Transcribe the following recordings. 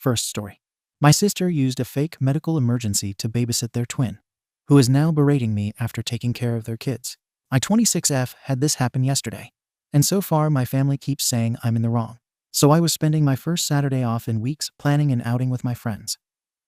First story. My sister used a fake medical emergency to babysit their twin, who is now berating me after taking care of their kids. I 26F had this happen yesterday, and so far my family keeps saying I'm in the wrong. So I was spending my first Saturday off in weeks planning an outing with my friends.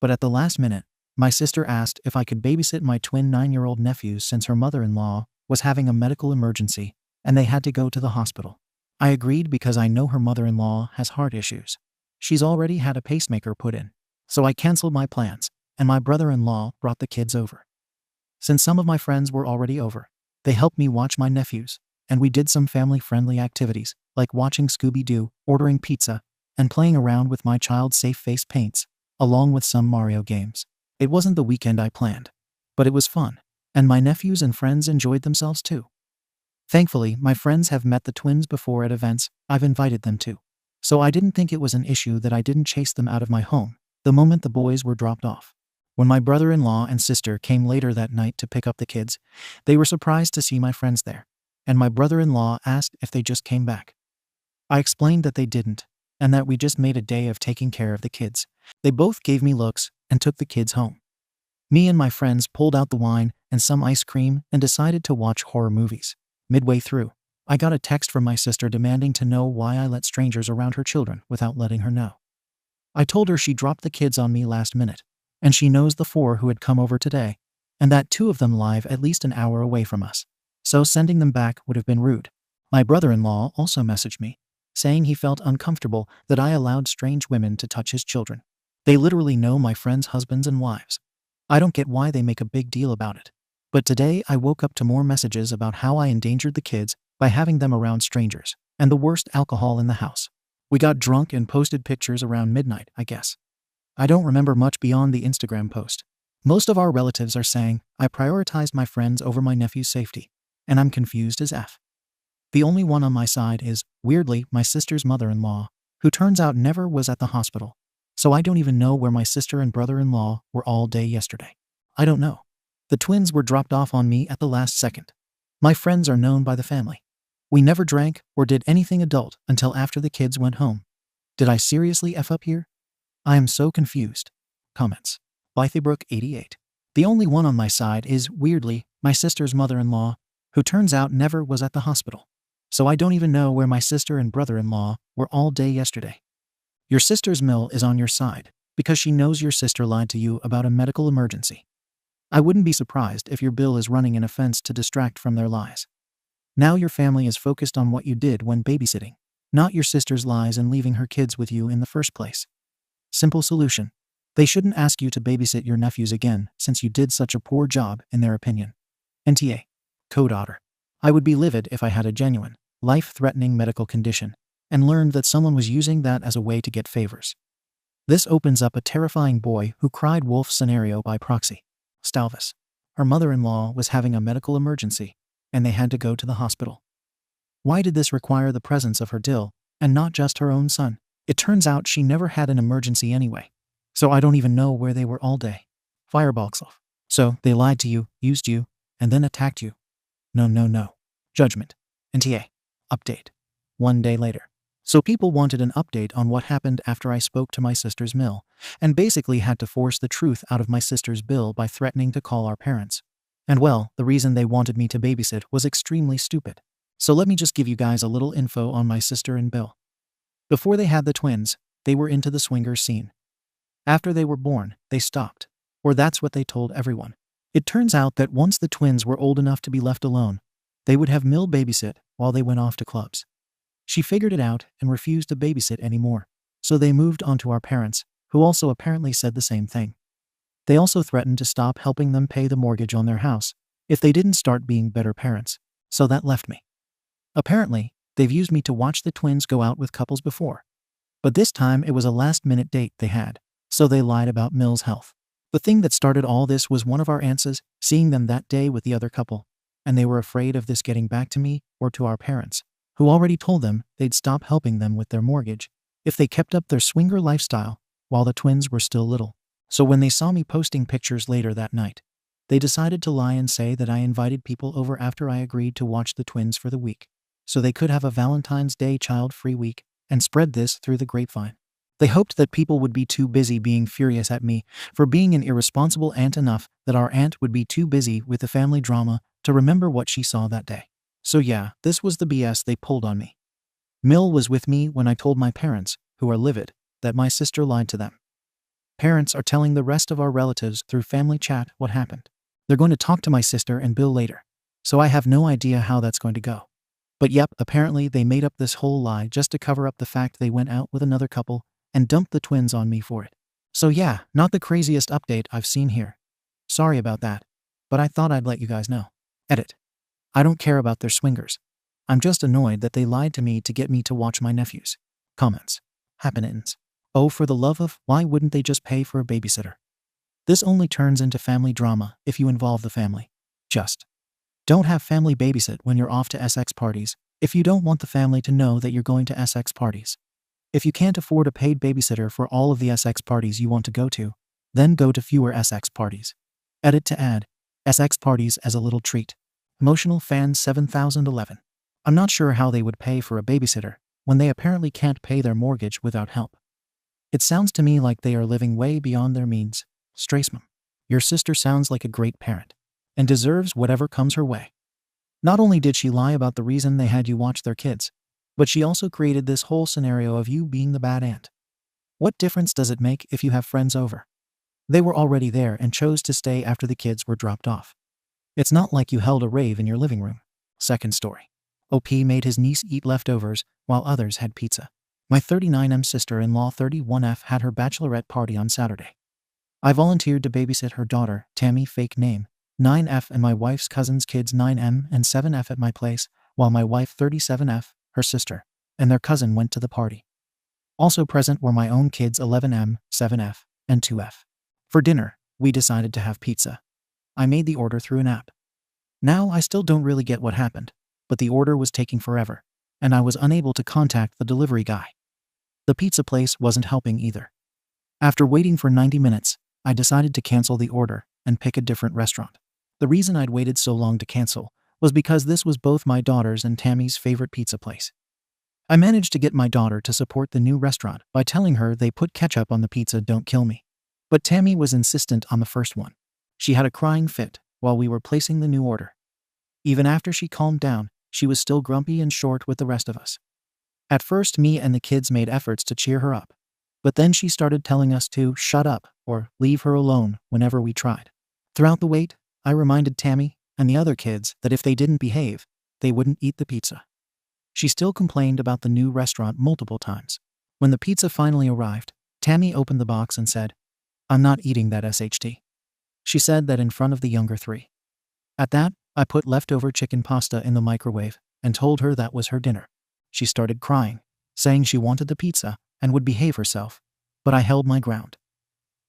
But at the last minute, my sister asked if I could babysit my twin 9-year-old nephews since her mother-in-law was having a medical emergency and they had to go to the hospital. I agreed because I know her mother-in-law has heart issues. She's already had a pacemaker put in. So I canceled my plans, and my brother-in-law brought the kids over. Since some of my friends were already over, they helped me watch my nephews, and we did some family-friendly activities, like watching Scooby-Doo, ordering pizza, and playing around with my child's safe face paints, along with some Mario games. It wasn't the weekend I planned, but it was fun, and my nephews and friends enjoyed themselves too. Thankfully, my friends have met the twins before at events I've invited them to, so I didn't think it was an issue that I didn't chase them out of my home the moment the boys were dropped off. When my brother-in-law and sister came later that night to pick up the kids, they were surprised to see my friends there, and my brother-in-law asked if they just came back. I explained that they didn't, and that we just made a day of taking care of the kids. They both gave me looks and took the kids home. Me and my friends pulled out the wine and some ice cream and decided to watch horror movies. Midway through, I got a text from my sister demanding to know why I let strangers around her children without letting her know. I told her she dropped the kids on me last minute, and she knows the 4 who had come over today, and that 2 of them live at least an hour away from us, so sending them back would have been rude. My brother-in-law also messaged me, saying he felt uncomfortable that I allowed strange women to touch his children. They literally know my friends' husbands and wives. I don't get why they make a big deal about it. But today I woke up to more messages about how I endangered the kids by having them around strangers, and the worst, alcohol in the house. We got drunk and posted pictures around midnight, I guess. I don't remember much beyond the Instagram post. Most of our relatives are saying I prioritized my friends over my nephew's safety, and I'm confused as F. The only one on my side is, weirdly, my sister's mother-in-law, who turns out never was at the hospital. So I don't even know where my sister and brother-in-law were all day yesterday. I don't know. The twins were dropped off on me at the last second. My friends are known by the family. We never drank or did anything adult until after the kids went home. Did I seriously F up here? I am so confused. Comments. Bythebrook88. The only one on my side is, weirdly, my sister's mother-in-law, who turns out never was at the hospital. So I don't even know where my sister and brother-in-law were all day yesterday. Your sister's mill is on your side because she knows your sister lied to you about a medical emergency. I wouldn't be surprised if your bill is running an offense to distract from their lies. Now your family is focused on what you did when babysitting, not your sister's lies and leaving her kids with you in the first place. Simple solution. They shouldn't ask you to babysit your nephews again since you did such a poor job in their opinion. NTA. Co-daughter. I would be livid if I had a genuine, life-threatening medical condition and learned that someone was using that as a way to get favors. This opens up a terrifying boy who cried wolf scenario by proxy. Stalvis. Her mother-in-law was having a medical emergency, and they had to go to the hospital. Why did this require the presence of her dill, and not just her own son? It turns out she never had an emergency anyway, so I don't even know where they were all day. Fireballs off. So they lied to you, used you, and then attacked you. No. Judgment. NTA. Update. 1 day later. So people wanted an update on what happened after I spoke to my sister's mill, and basically had to force the truth out of my sister's bill by threatening to call our parents. And well, the reason they wanted me to babysit was extremely stupid. So let me just give you guys a little info on my sister and Bill. Before they had the twins, they were into the swinger scene. After they were born, they stopped. Or that's what they told everyone. It turns out that once the twins were old enough to be left alone, they would have Mill babysit while they went off to clubs. She figured it out and refused to babysit anymore, so they moved on to our parents, who also apparently said the same thing. They also threatened to stop helping them pay the mortgage on their house if they didn't start being better parents, so that left me. Apparently, they've used me to watch the twins go out with couples before. But this time it was a last-minute date they had, so they lied about Mill's health. The thing that started all this was one of our aunts seeing them that day with the other couple, and they were afraid of this getting back to me or to our parents, who already told them they'd stop helping them with their mortgage if they kept up their swinger lifestyle while the twins were still little. So when they saw me posting pictures later that night, they decided to lie and say that I invited people over after I agreed to watch the twins for the week, so they could have a Valentine's Day child-free week and spread this through the grapevine. They hoped that people would be too busy being furious at me for being an irresponsible aunt enough that our aunt would be too busy with the family drama to remember what she saw that day. So yeah, this was the BS they pulled on me. Mill was with me when I told my parents, who are livid, that my sister lied to them. Parents are telling the rest of our relatives through family chat what happened. They're going to talk to my sister and Bill later, so I have no idea how that's going to go. But yep, apparently they made up this whole lie just to cover up the fact they went out with another couple and dumped the twins on me for it. So yeah, not the craziest update I've seen here. Sorry about that, but I thought I'd let you guys know. Edit. I don't care about their swingers. I'm just annoyed that they lied to me to get me to watch my nephews. Comments. Happenings. Oh, for the love of, why wouldn't they just pay for a babysitter? This only turns into family drama if you involve the family. Just don't have family babysit when you're off to SX parties if you don't want the family to know that you're going to SX parties. If you can't afford a paid babysitter for all of the SX parties you want to go to, then go to fewer SX parties. Edit to add SX parties as a little treat. Emotional Fan 7011. I'm not sure how they would pay for a babysitter when they apparently can't pay their mortgage without help. It sounds to me like they are living way beyond their means. Straceman. Your sister sounds like a great parent and deserves whatever comes her way. Not only did she lie about the reason they had you watch their kids, but she also created this whole scenario of you being the bad aunt. What difference does it make if you have friends over? They were already there and chose to stay after the kids were dropped off. It's not like you held a rave in your living room. Second story. OP made his niece eat leftovers while others had pizza. My 39M sister-in-law 31F had her bachelorette party on Saturday. I volunteered to babysit her daughter, Tammy, fake name, 9F, and my wife's cousin's kids 9M and 7F at my place, while my wife 37F, her sister, and their cousin went to the party. Also present were my own kids 11M, 7F, and 2F. For dinner, we decided to have pizza. I made the order through an app. Now I still don't really get what happened, but the order was taking forever, and I was unable to contact the delivery guy. The pizza place wasn't helping either. After waiting for 90 minutes, I decided to cancel the order and pick a different restaurant. The reason I'd waited so long to cancel was because this was both my daughter's and Tammy's favorite pizza place. I managed to get my daughter to support the new restaurant by telling her they put ketchup on the pizza, don't kill me. But Tammy was insistent on the first one. She had a crying fit while we were placing the new order. Even after she calmed down, she was still grumpy and short with the rest of us. At first, me and the kids made efforts to cheer her up, but then she started telling us to shut up or leave her alone whenever we tried. Throughout the wait, I reminded Tammy and the other kids that if they didn't behave, they wouldn't eat the pizza. She still complained about the new restaurant multiple times. When the pizza finally arrived, Tammy opened the box and said, "I'm not eating that SHT." She said that in front of the younger three. At that, I put leftover chicken pasta in the microwave and told her that was her dinner. She started crying, saying she wanted the pizza and would behave herself, but I held my ground.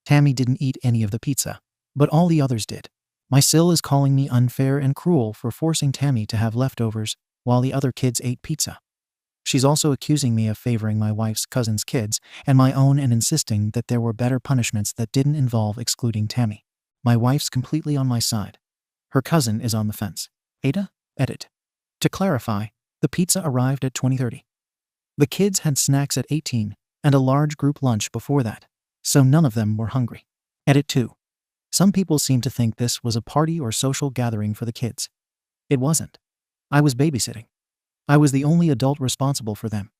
Tammy didn't eat any of the pizza, but all the others did. My sil is calling me unfair and cruel for forcing Tammy to have leftovers while the other kids ate pizza. She's also accusing me of favoring my wife's cousin's kids and my own and insisting that there were better punishments that didn't involve excluding Tammy. My wife's completely on my side. Her cousin is on the fence. AITA? Edit. To clarify, the pizza arrived at 20:30. The kids had snacks at 18 and a large group lunch before that, so none of them were hungry. Edit 2. Some people seem to think this was a party or social gathering for the kids. It wasn't. I was babysitting. I was the only adult responsible for them.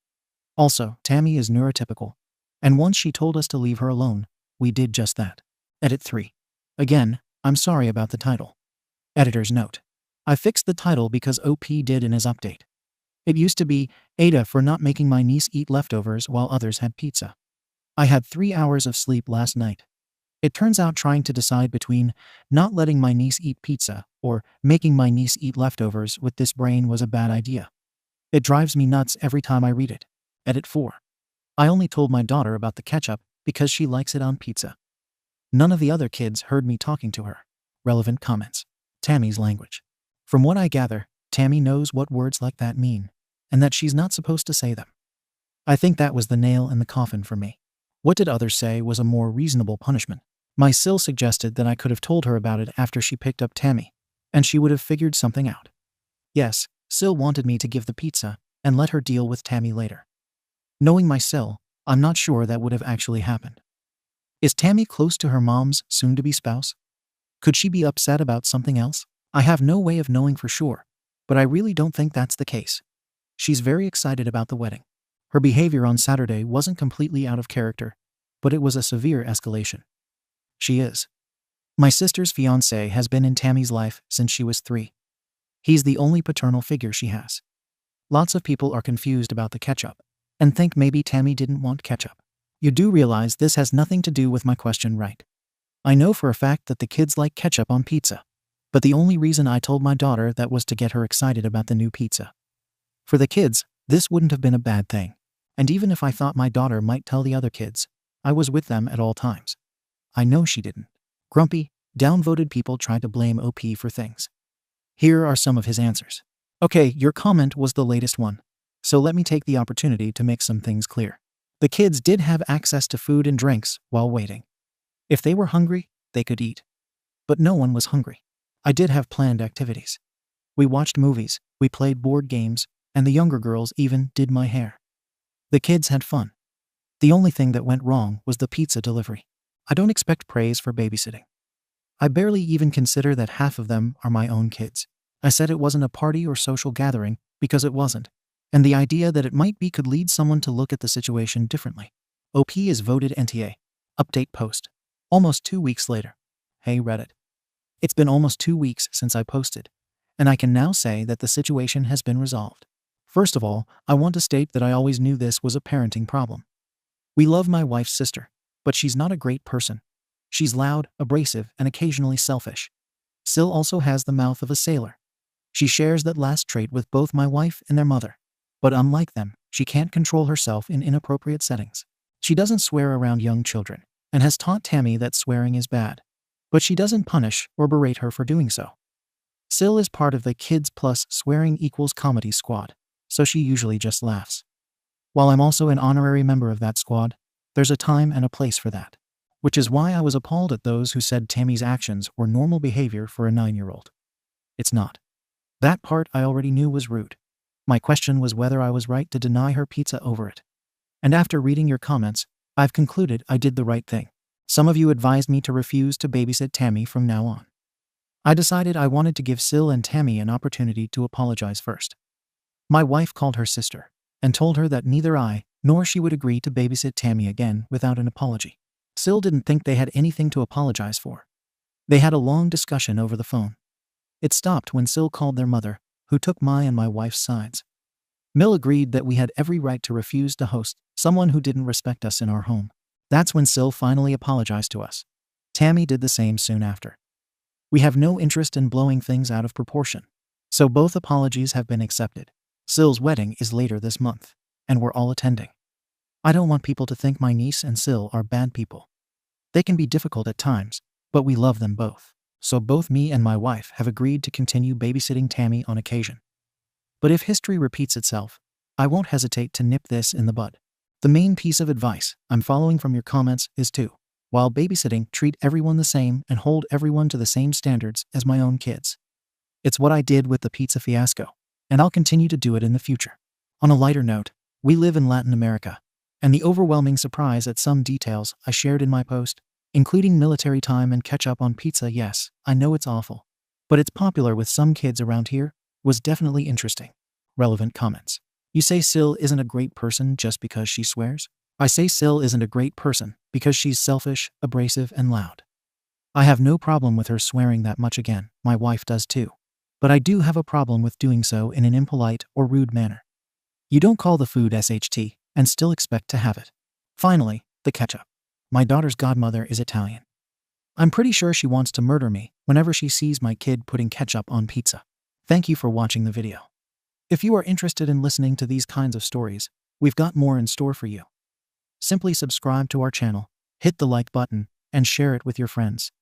Also, Tammy is neurotypical, and once she told us to leave her alone, we did just that. Edit 3. Again, I'm sorry about the title. Editor's note. I fixed the title because OP did in his update. It used to be AITA for not making my niece eat leftovers while others had pizza. I had 3 hours of sleep last night. It turns out trying to decide between not letting my niece eat pizza or making my niece eat leftovers with this brain was a bad idea. It drives me nuts every time I read it. Edit 4. I only told my daughter about the ketchup because she likes it on pizza. None of the other kids heard me talking to her. Relevant comments. Tammy's language. From what I gather, Tammy knows what words like that mean, and that she's not supposed to say them. I think that was the nail in the coffin for me. What did others say was a more reasonable punishment? My sil suggested that I could have told her about it after she picked up Tammy, and she would have figured something out. Yes, Sil wanted me to give the pizza and let her deal with Tammy later. Knowing my sil, I'm not sure that would have actually happened. Is Tammy close to her mom's soon-to-be spouse? Could she be upset about something else? I have no way of knowing for sure, but I really don't think that's the case. She's very excited about the wedding. Her behavior on Saturday wasn't completely out of character, but it was a severe escalation. She is. My sister's fiancé has been in Tammy's life since she was 3. He's the only paternal figure she has. Lots of people are confused about the ketchup and think maybe Tammy didn't want ketchup. You do realize this has nothing to do with my question, right? I know for a fact that the kids like ketchup on pizza, but the only reason I told my daughter that was to get her excited about the new pizza. For the kids, this wouldn't have been a bad thing. And even if I thought my daughter might tell the other kids, I was with them at all times. I know she didn't. Grumpy, downvoted people tried to blame OP for things. Here are some of his answers. Okay, your comment was the latest one, so let me take the opportunity to make some things clear. The kids did have access to food and drinks while waiting. If they were hungry, they could eat. But no one was hungry. I did have planned activities. We watched movies, we played board games, and the younger girls even did my hair. The kids had fun. The only thing that went wrong was the pizza delivery. I don't expect praise for babysitting. I barely even consider that half of them are my own kids. I said it wasn't a party or social gathering because it wasn't, and the idea that it might be could lead someone to look at the situation differently. OP is voted NTA. Update post. Almost 2 weeks later. Hey Reddit. It's been almost 2 weeks since I posted, and I can now say that the situation has been resolved. First of all, I want to state that I always knew this was a parenting problem. We love my wife's sister, but she's not a great person. She's loud, abrasive, and occasionally selfish. Sil also has the mouth of a sailor. She shares that last trait with both my wife and their mother. But unlike them, she can't control herself in inappropriate settings. She doesn't swear around young children, and has taught Tammy that swearing is bad. But she doesn't punish or berate her for doing so. Sil is part of the Kids Plus Swearing Equals Comedy squad, so she usually just laughs. While I'm also an honorary member of that squad, there's a time and a place for that. Which is why I was appalled at those who said Tammy's actions were normal behavior for a 9-year-old. It's not. That part I already knew was rude. My question was whether I was right to deny her pizza over it. And after reading your comments, I've concluded I did the right thing. Some of you advised me to refuse to babysit Tammy from now on. I decided I wanted to give Sil and Tammy an opportunity to apologize first. My wife called her sister and told her that neither I nor she would agree to babysit Tammy again without an apology. Sil didn't think they had anything to apologize for. They had a long discussion over the phone. It stopped when Sil called their mother, who took my and my wife's sides. Mill agreed that we had every right to refuse to host someone who didn't respect us in our home. That's when Sil finally apologized to us. Tammy did the same soon after. We have no interest in blowing things out of proportion, so both apologies have been accepted. Sil's wedding is later this month, and we're all attending. I don't want people to think my niece and Sil are bad people. They can be difficult at times, but we love them both. So both me and my wife have agreed to continue babysitting Tammy on occasion. But if history repeats itself, I won't hesitate to nip this in the bud. The main piece of advice I'm following from your comments is to, while babysitting, treat everyone the same and hold everyone to the same standards as my own kids. It's what I did with the pizza fiasco, and I'll continue to do it in the future. On a lighter note, we live in Latin America, and the overwhelming surprise at some details I shared in my post, including military time and ketchup on pizza, yes, I know it's awful, but it's popular with some kids around here, was definitely interesting. Relevant comments. You say Sil isn't a great person just because she swears? I say Sil isn't a great person because she's selfish, abrasive, and loud. I have no problem with her swearing that much again, my wife does too. But I do have a problem with doing so in an impolite or rude manner. You don't call the food SHT and still expect to have it. Finally, the ketchup. My daughter's godmother is Italian. I'm pretty sure she wants to murder me whenever she sees my kid putting ketchup on pizza. Thank you for watching the video. If you are interested in listening to these kinds of stories, we've got more in store for you. Simply subscribe to our channel, hit the like button, and share it with your friends.